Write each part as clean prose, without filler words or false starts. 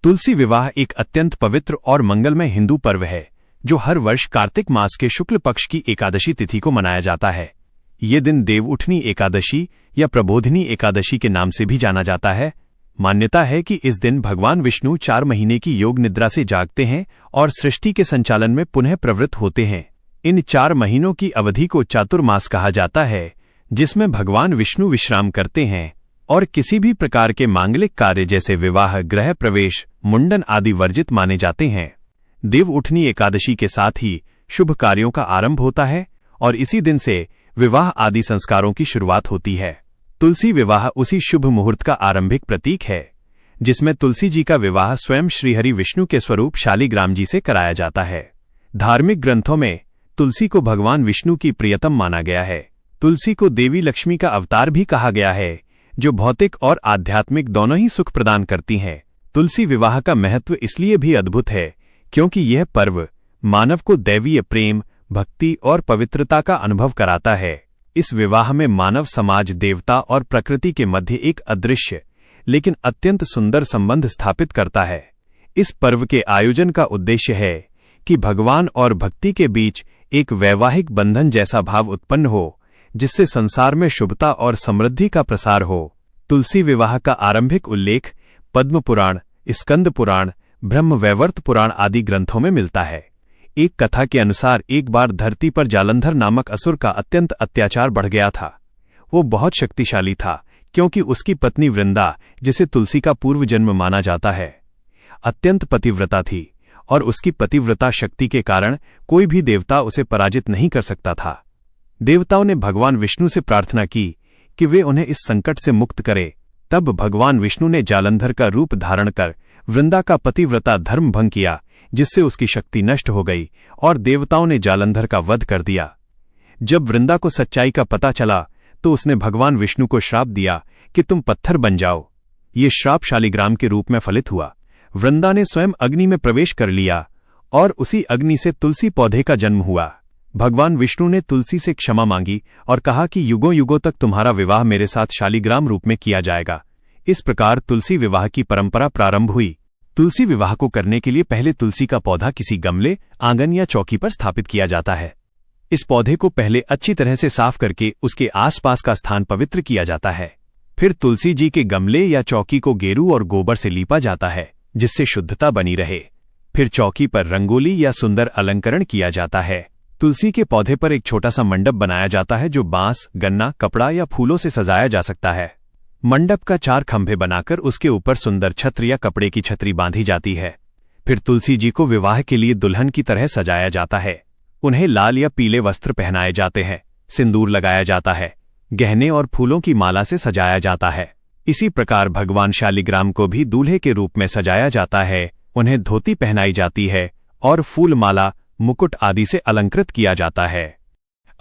तुलसी विवाह एक अत्यंत पवित्र और मंगलमय हिंदू पर्व है जो हर वर्ष कार्तिक मास के शुक्ल पक्ष की एकादशी तिथि को मनाया जाता है। ये दिन देवउठनी एकादशी या प्रबोधिनी एकादशी के नाम से भी जाना जाता है। मान्यता है कि इस दिन भगवान विष्णु 4 महीने की योग निद्रा से जागते हैं और सृष्टि के संचालन में पुनः प्रवृत्त होते हैं। इन 4 महीनों की अवधि को चातुर्मास कहा जाता है, जिसमें भगवान विष्णु विश्राम करते हैं और किसी भी प्रकार के मांगलिक कार्य जैसे विवाह, गृह प्रवेश, मुंडन आदि वर्जित माने जाते हैं। देवउठनी एकादशी के साथ ही शुभ कार्यों का आरंभ होता है और इसी दिन से विवाह आदि संस्कारों की शुरुआत होती है। तुलसी विवाह उसी शुभ मुहूर्त का आरंभिक प्रतीक है जिसमें तुलसी जी का विवाह स्वयं श्रीहरि विष्णु के स्वरूप शालिग्राम जी से कराया जाता है। धार्मिक ग्रंथों में तुलसी को भगवान विष्णु की प्रियतम माना गया है। तुलसी को देवी लक्ष्मी का अवतार भी कहा गया है, जो भौतिक और आध्यात्मिक दोनों ही सुख प्रदान करती हैं। तुलसी विवाह का महत्व इसलिए भी अद्भुत है क्योंकि यह पर्व मानव को दैवीय प्रेम, भक्ति और पवित्रता का अनुभव कराता है। इस विवाह में मानव समाज देवता और प्रकृति के मध्य एक अदृश्य लेकिन अत्यंत सुंदर संबंध स्थापित करता है। इस पर्व के आयोजन का उद्देश्य है कि भगवान और भक्ति के बीच एक वैवाहिक बंधन जैसा भाव उत्पन्न हो, जिससे संसार में शुभता और समृद्धि का प्रसार हो। तुलसी विवाह का आरंभिक उल्लेख पद्म पुराण, स्कंद पुराण, ब्रह्मवैवर्त पुराण आदि ग्रंथों में मिलता है। एक कथा के अनुसार एक बार धरती पर जालंधर नामक असुर का अत्यंत अत्याचार बढ़ गया था। वो बहुत शक्तिशाली था क्योंकि उसकी पत्नी वृंदा, जिसे तुलसी का पूर्व जन्म माना जाता है, अत्यंत पतिव्रता थी और उसकी पतिव्रता शक्ति के कारण कोई भी देवता उसे पराजित नहीं कर सकता था। देवताओं ने भगवान विष्णु से प्रार्थना की कि वे उन्हें इस संकट से मुक्त करे। तब भगवान विष्णु ने जालंधर का रूप धारण कर वृंदा का पतिव्रता धर्म भंग किया, जिससे उसकी शक्ति नष्ट हो गई और देवताओं ने जालंधर का वध कर दिया। जब वृंदा को सच्चाई का पता चला तो उसने भगवान विष्णु को श्राप दिया कि तुम पत्थर बन जाओ। ये श्राप शालिग्राम के रूप में फलित हुआ। वृंदा ने स्वयं अग्नि में प्रवेश कर लिया और उसी अग्नि से तुलसी पौधे का जन्म हुआ। भगवान विष्णु ने तुलसी से क्षमा मांगी और कहा कि युगों युगों तक तुम्हारा विवाह मेरे साथ शालिग्राम रूप में किया जाएगा। इस प्रकार तुलसी विवाह की परंपरा प्रारंभ हुई। तुलसी विवाह को करने के लिए पहले तुलसी का पौधा किसी गमले, आंगन या चौकी पर स्थापित किया जाता है। इस पौधे को पहले अच्छी तरह से साफ करके उसके आसपास का स्थान पवित्र किया जाता है। फिर तुलसी जी के गमले या चौकी को गेरू और गोबर से लीपा जाता है, जिससे शुद्धता बनी रहे। फिर चौकी पर रंगोली या सुंदर अलंकरण किया जाता है। तुलसी के पौधे पर एक छोटा सा मंडप बनाया जाता है जो बांस, गन्ना, कपड़ा या फूलों से सजाया जा सकता है। मंडप का 4 खंभे बनाकर उसके ऊपर सुंदर छत्र या कपड़े की छतरी बांधी जाती है। फिर तुलसी जी को विवाह के लिए दुल्हन की तरह सजाया जाता है। उन्हें लाल या पीले वस्त्र पहनाए जाते हैं, सिंदूर लगाया जाता है, गहने और फूलों की माला से सजाया जाता है। इसी प्रकार भगवान शालिग्राम को भी दूल्हे के रूप में सजाया जाता है। उन्हें धोती पहनाई जाती है और फूल माला, मुकुट आदि से अलंकृत किया जाता है।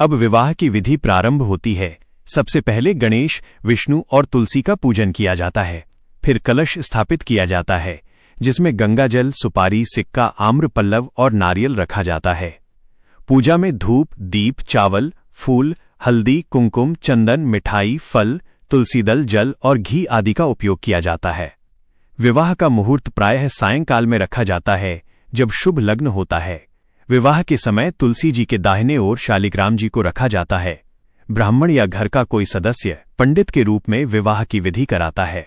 अब विवाह की विधि प्रारंभ होती है। सबसे पहले गणेश, विष्णु और तुलसी का पूजन किया जाता है। फिर कलश स्थापित किया जाता है जिसमें गंगाजल, सुपारी, सिक्का, आम्र पल्लव और नारियल रखा जाता है। पूजा में धूप, दीप, चावल, फूल, हल्दी, कुमकुम, चंदन, मिठाई, फल, तुलसी दल, जल और घी आदि का उपयोग किया जाता है। विवाह का मुहूर्त प्रायः सायंकाल में रखा जाता है, जब शुभ लग्न होता है। विवाह के समय तुलसी जी के दाहिने ओर शालिग्राम जी को रखा जाता है। ब्राह्मण या घर का कोई सदस्य पंडित के रूप में विवाह की विधि कराता है।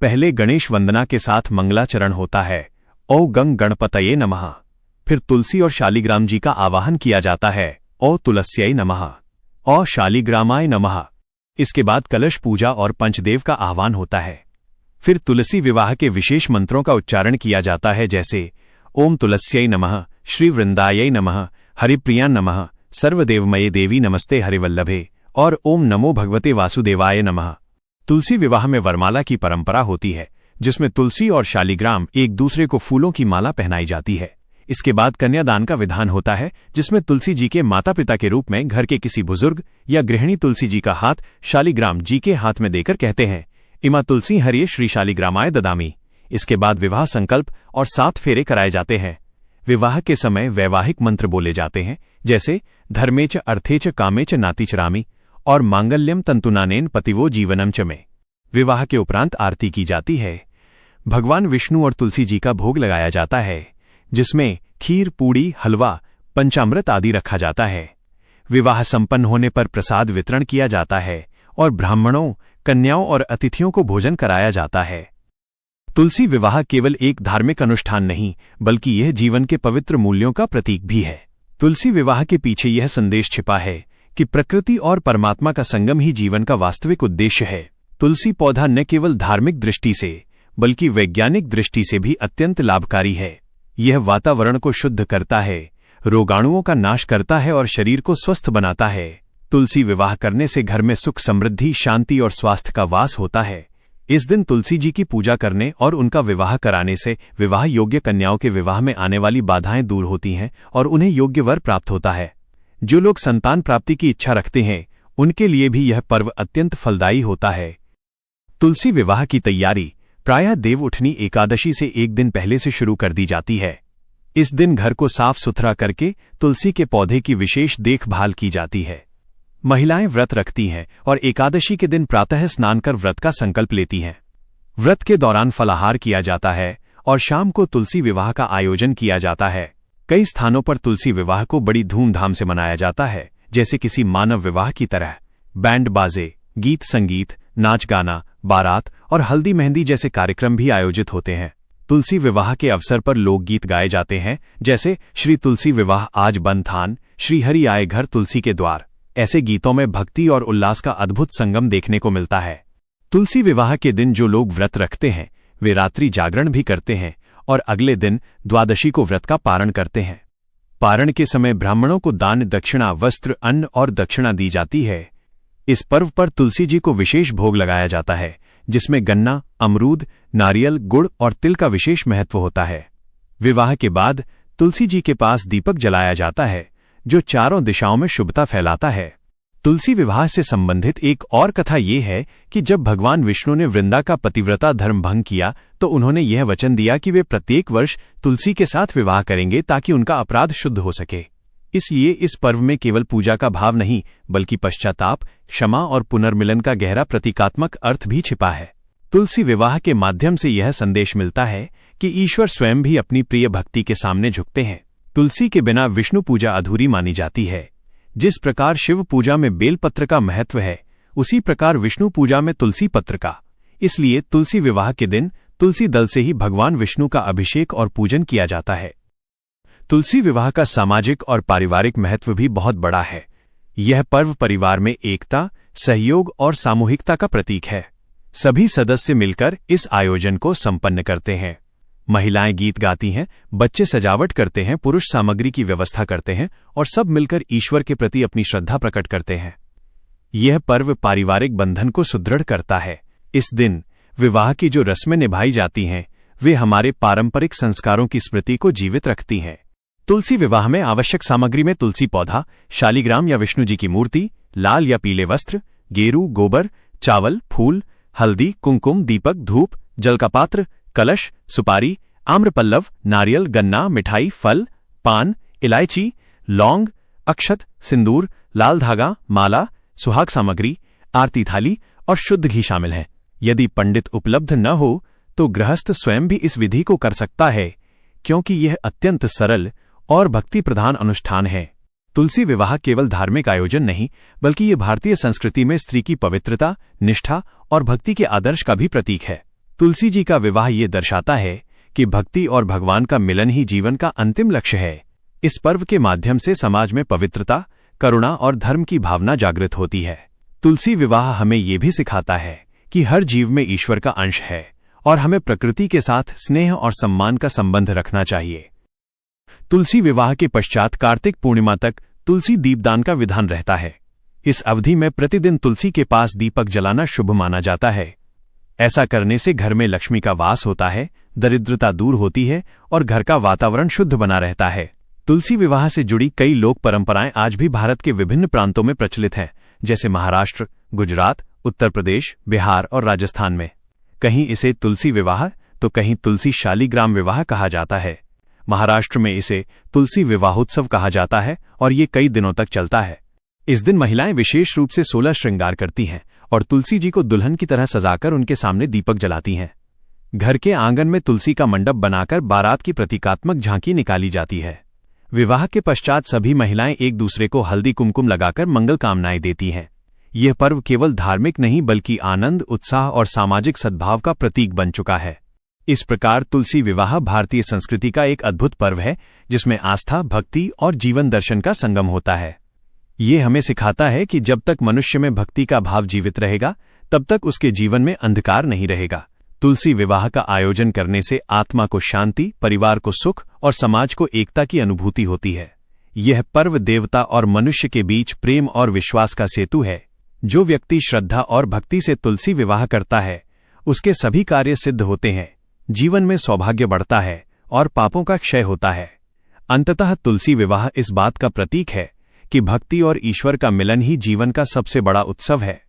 पहले गणेश वंदना के साथ मंगलाचरण होता है, ओ गंग गणपतये नमः। फिर तुलसी और शालिग्राम जी का आवाहन किया जाता है, ओ तुलस्यै नमः, ओ शालिग्रामाय नमः। इसके बाद कलश पूजा और पंचदेव का आह्वान होता है। फिर तुलसी विवाह के विशेष मंत्रों का उच्चारण किया जाता है, जैसे ओम तुलस्यै नमः, श्री वृंदायै नमः, हरिप्रिया नमः, सर्वदेवमये देवी नमस्ते हरिवल्लभे और ओम नमो भगवते वासुदेवाय नमः। तुलसी विवाह में वरमाला की परंपरा होती है, जिसमें तुलसी और शालिग्राम एक दूसरे को फूलों की माला पहनाई जाती है। इसके बाद कन्यादान का विधान होता है, जिसमें तुलसी जी के माता पिता के रूप में घर के किसी बुजुर्ग या गृहिणी तुलसी जी का हाथ शालिग्राम जी के हाथ में देकर कहते हैं, इमा तुलसी हरिये श्री शालिग्रामाय ददामी। इसके बाद विवाह संकल्प और 7 फेरे कराए जाते हैं। विवाह के समय वैवाहिक मंत्र बोले जाते हैं, जैसे धर्मेच अर्थेच कामेच नातिचरामी और मांगल्यम तंतुनानेन पतिवो जीवनम च में। विवाह के उपरांत आरती की जाती है। भगवान विष्णु और तुलसी जी का भोग लगाया जाता है, जिसमें खीर, पूड़ी, हलवा, पंचामृत आदि रखा जाता है। विवाह संपन्न होने पर प्रसाद वितरण किया जाता है और ब्राह्मणों, कन्याओं और अतिथियों को भोजन कराया जाता है। तुलसी विवाह केवल एक धार्मिक अनुष्ठान नहीं, बल्कि यह जीवन के पवित्र मूल्यों का प्रतीक भी है। तुलसी विवाह के पीछे यह संदेश छिपा है कि प्रकृति और परमात्मा का संगम ही जीवन का वास्तविक उद्देश्य है। तुलसी पौधा न केवल धार्मिक दृष्टि से, बल्कि वैज्ञानिक दृष्टि से भी अत्यंत लाभकारी है। यह वातावरण को शुद्ध करता है, रोगाणुओं का नाश करता है और शरीर को स्वस्थ बनाता है। तुलसी विवाह करने से घर में सुख, समृद्धि, शांति और स्वास्थ्य का वास होता है। इस दिन तुलसी जी की पूजा करने और उनका विवाह कराने से विवाह योग्य कन्याओं के विवाह में आने वाली बाधाएं दूर होती हैं और उन्हें योग्य वर प्राप्त होता है। जो लोग संतान प्राप्ति की इच्छा रखते हैं, उनके लिए भी यह पर्व अत्यंत फलदायी होता है। तुलसी विवाह की तैयारी प्रायः देवउठनी एकादशी से एक दिन पहले से शुरू कर दी जाती है। इस दिन घर को साफ सुथरा करके तुलसी के पौधे की विशेष देखभाल की जाती है। महिलाएं व्रत रखती हैं और एकादशी के दिन प्रातः स्नान कर व्रत का संकल्प लेती हैं। व्रत के दौरान फलाहार किया जाता है और शाम को तुलसी विवाह का आयोजन किया जाता है। कई स्थानों पर तुलसी विवाह को बड़ी धूमधाम से मनाया जाता है, जैसे किसी मानव विवाह की तरह। बैंड बाजे, गीत संगीत, नाच गाना, बारात और हल्दी मेहंदी जैसे कार्यक्रम भी आयोजित होते हैं। तुलसी विवाह के अवसर पर लोकगीत गाए जाते हैं, जैसे श्री तुलसी विवाह आज बन थान, श्री हरि आए घर तुलसी के द्वार। ऐसे गीतों में भक्ति और उल्लास का अद्भुत संगम देखने को मिलता है। तुलसी विवाह के दिन जो लोग व्रत रखते हैं, वे रात्रि जागरण भी करते हैं और अगले दिन द्वादशी को व्रत का पारण करते हैं। पारण के समय ब्राह्मणों को दान, दक्षिणा, वस्त्र, अन्न और दक्षिणा दी जाती है। इस पर्व पर तुलसी जी को विशेष भोग लगाया जाता है, जिसमें गन्ना, अमरूद, नारियल, गुड़ और तिल का विशेष महत्व होता है। विवाह के बाद तुलसी जी के पास दीपक जलाया जाता है, जो चारों दिशाओं में शुभता फैलाता है। तुलसी विवाह से संबंधित एक और कथा ये है कि जब भगवान विष्णु ने वृंदा का पतिव्रता धर्म भंग किया, तो उन्होंने यह वचन दिया कि वे प्रत्येक वर्ष तुलसी के साथ विवाह करेंगे ताकि उनका अपराध शुद्ध हो सके। इसलिए इस पर्व में केवल पूजा का भाव नहीं, बल्कि पश्चाताप, क्षमा और पुनर्मिलन का गहरा प्रतीकात्मक अर्थ भी छिपा है। तुलसी विवाह के माध्यम से यह संदेश मिलता है कि ईश्वर स्वयं भी अपनी प्रिय भक्ति के सामने झुकते हैं। तुलसी के बिना विष्णु पूजा अधूरी मानी जाती है। जिस प्रकार शिव पूजा में बेलपत्र का महत्व है, उसी प्रकार विष्णु पूजा में तुलसी पत्र का। इसलिए तुलसी विवाह के दिन तुलसी दल से ही भगवान विष्णु का अभिषेक और पूजन किया जाता है। तुलसी विवाह का सामाजिक और पारिवारिक महत्व भी बहुत बड़ा है। यह पर्व परिवार में एकता, सहयोग और सामूहिकता का प्रतीक है। सभी सदस्य मिलकर इस आयोजन को संपन्न करते हैं। महिलाएं गीत गाती हैं, बच्चे सजावट करते हैं, पुरुष सामग्री की व्यवस्था करते हैं और सब मिलकर ईश्वर के प्रति अपनी श्रद्धा प्रकट करते हैं। यह पर्व पारिवारिक बंधन को सुदृढ़ करता है। इस दिन विवाह की जो रस्में निभाई जाती हैं, वे हमारे पारंपरिक संस्कारों की स्मृति को जीवित रखती हैं। तुलसी विवाह में आवश्यक सामग्री में तुलसी पौधा, शालिग्राम या विष्णु जी की मूर्ति, लाल या पीले वस्त्र, गेरू, गोबर, चावल, फूल, हल्दी, कुमकुम, दीपक, धूप, जल का पात्र, कलश, सुपारी, आम्रपल्लव, नारियल, गन्ना, मिठाई, फल, पान, इलायची, लौंग, अक्षत, सिंदूर, लाल धागा, माला, सुहाग सामग्री, आरती थाली और शुद्ध घी शामिल हैं। यदि पंडित उपलब्ध न हो तो गृहस्थ स्वयं भी इस विधि को कर सकता है, क्योंकि यह अत्यंत सरल और भक्ति प्रधान अनुष्ठान है। तुलसी विवाह केवल धार्मिक आयोजन नहीं, बल्कि ये भारतीय संस्कृति में स्त्री की पवित्रता, निष्ठा और भक्ति के आदर्श का भी प्रतीक है। तुलसी जी का विवाह ये दर्शाता है कि भक्ति और भगवान का मिलन ही जीवन का अंतिम लक्ष्य है। इस पर्व के माध्यम से समाज में पवित्रता, करुणा और धर्म की भावना जागृत होती है। तुलसी विवाह हमें ये भी सिखाता है कि हर जीव में ईश्वर का अंश है और हमें प्रकृति के साथ स्नेह और सम्मान का संबंध रखना चाहिए। तुलसी विवाह के पश्चात कार्तिक पूर्णिमा तक तुलसी दीपदान का विधान रहता है। इस अवधि में प्रतिदिन तुलसी के पास दीपक जलाना शुभ माना जाता है। ऐसा करने से घर में लक्ष्मी का वास होता है, दरिद्रता दूर होती है और घर का वातावरण शुद्ध बना रहता है। तुलसी विवाह से जुड़ी कई लोक परंपराएं आज भी भारत के विभिन्न प्रांतों में प्रचलित हैं, जैसे महाराष्ट्र, गुजरात, उत्तर प्रदेश, बिहार और राजस्थान में। कहीं इसे तुलसी विवाह तो कहीं तुलसी शालिग्राम विवाह कहा जाता है। महाराष्ट्र में इसे तुलसी विवाहोत्सव कहा जाता है और ये कई दिनों तक चलता है। इस दिन महिलाएं विशेष रूप से 16 श्रृंगार करती हैं और तुलसी जी को दुल्हन की तरह सजाकर उनके सामने दीपक जलाती हैं। घर के आंगन में तुलसी का मंडप बनाकर बारात की प्रतीकात्मक झांकी निकाली जाती है। विवाह के पश्चात सभी महिलाएं एक दूसरे को हल्दी कुमकुम लगाकर मंगल कामनाएं देती हैं। यह पर्व केवल धार्मिक नहीं बल्कि आनंद, उत्साह और सामाजिक सद्भाव का प्रतीक बन चुका है। इस प्रकार तुलसी विवाह भारतीय संस्कृति का एक अद्भुत पर्व है, जिसमें आस्था, भक्ति और जीवन दर्शन का संगम होता है। ये हमें सिखाता है कि जब तक मनुष्य में भक्ति का भाव जीवित रहेगा, तब तक उसके जीवन में अंधकार नहीं रहेगा। तुलसी विवाह का आयोजन करने से आत्मा को शांति, परिवार को सुख और समाज को एकता की अनुभूति होती है। यह पर्व देवता और मनुष्य के बीच प्रेम और विश्वास का सेतु है। जो व्यक्ति श्रद्धा और भक्ति से तुलसी विवाह करता है, उसके सभी कार्य सिद्ध होते हैं, जीवन में सौभाग्य बढ़ता है और पापों का क्षय होता है। अंततः तुलसी विवाह इस बात का प्रतीक है कि भक्ति और ईश्वर का मिलन ही जीवन का सबसे बड़ा उत्सव है।